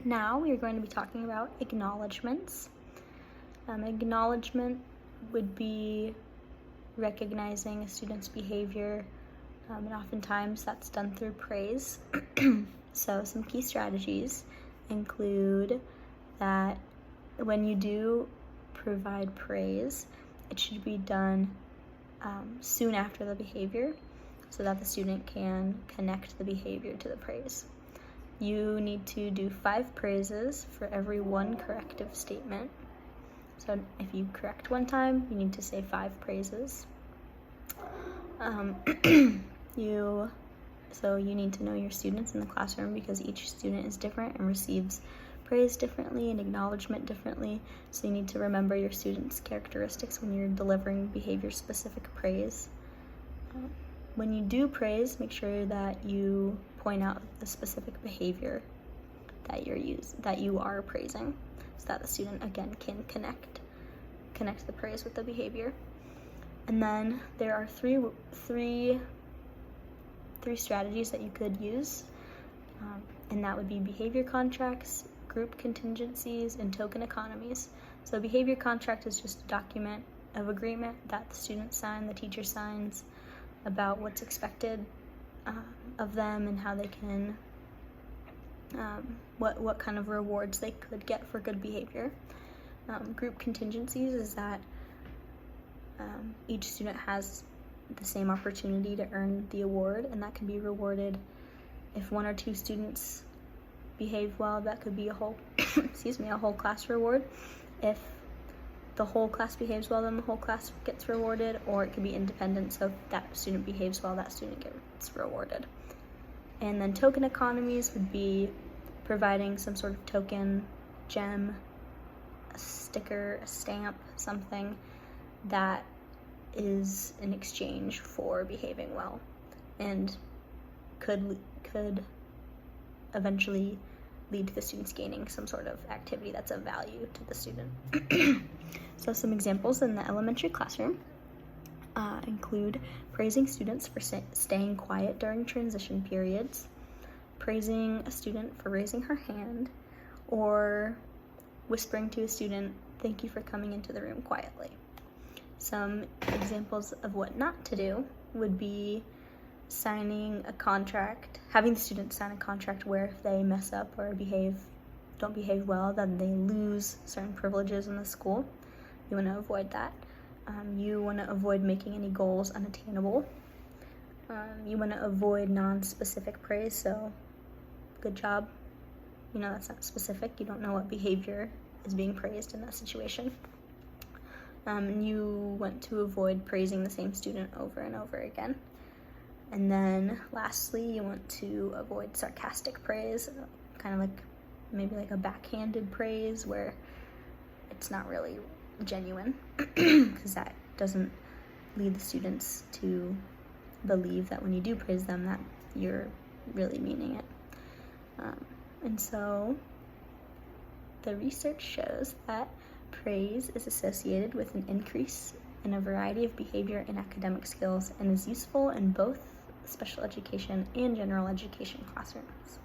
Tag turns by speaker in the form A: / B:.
A: Now we are going to be talking about acknowledgements. Acknowledgement would be recognizing a student's behavior, and oftentimes that's done through praise. So some key strategies include that when you do provide praise, it should be done soon after the behavior so that the student can connect the behavior to the praise. You need to do 5 praises for every 1 corrective statement. So if you correct 1 time, you need to say 5 praises. So you need to know your students in the classroom because each student is different and receives praise differently and acknowledgement differently. So you need to remember your students' characteristics when you're delivering behavior-specific praise. When you do praise, make sure that you point out the specific behavior that you are praising, so that the student again can connect the praise with the behavior. And then there are three strategies that you could use, and that would be behavior contracts, group contingencies, and token economies. So behavior contract is just a document of agreement that the students sign, the teacher signs, about what's expected of them and how they can, what kind of rewards they could get for good behavior. Group contingencies is that each student has the same opportunity to earn the award, and that can be rewarded if 1 or 2 students behave well. That could be a whole a whole class reward. If the whole class behaves well, then the whole class gets rewarded, or it could be independent, so if that student behaves well, that student gets rewarded. And then token economies would be providing some sort of token, gem, a sticker, a stamp, something that is in exchange for behaving well and could eventually lead to the students gaining some sort of activity that's of value to the student. So some examples in the elementary classroom include praising students for staying quiet during transition periods, praising a student for raising her hand, or whispering to a student, "Thank you for coming into the room quietly." Some examples of what not to do would be signing a contract, having the students sign a contract where if they mess up or don't behave well, then they lose certain privileges in the school. You want to avoid that. You want to avoid making any goals unattainable. You want to avoid non-specific praise, so good job. That's not specific. You don't know what behavior is being praised in that situation. You want to avoid praising the same student over and over again. And then lastly, you want to avoid sarcastic praise, kind of maybe like a backhanded praise where it's not really genuine, because that doesn't lead the students to believe that when you do praise them that you're really meaning it. And so the research shows that praise is associated with an increase in a variety of behavior and academic skills and is useful in both special education and general education classrooms.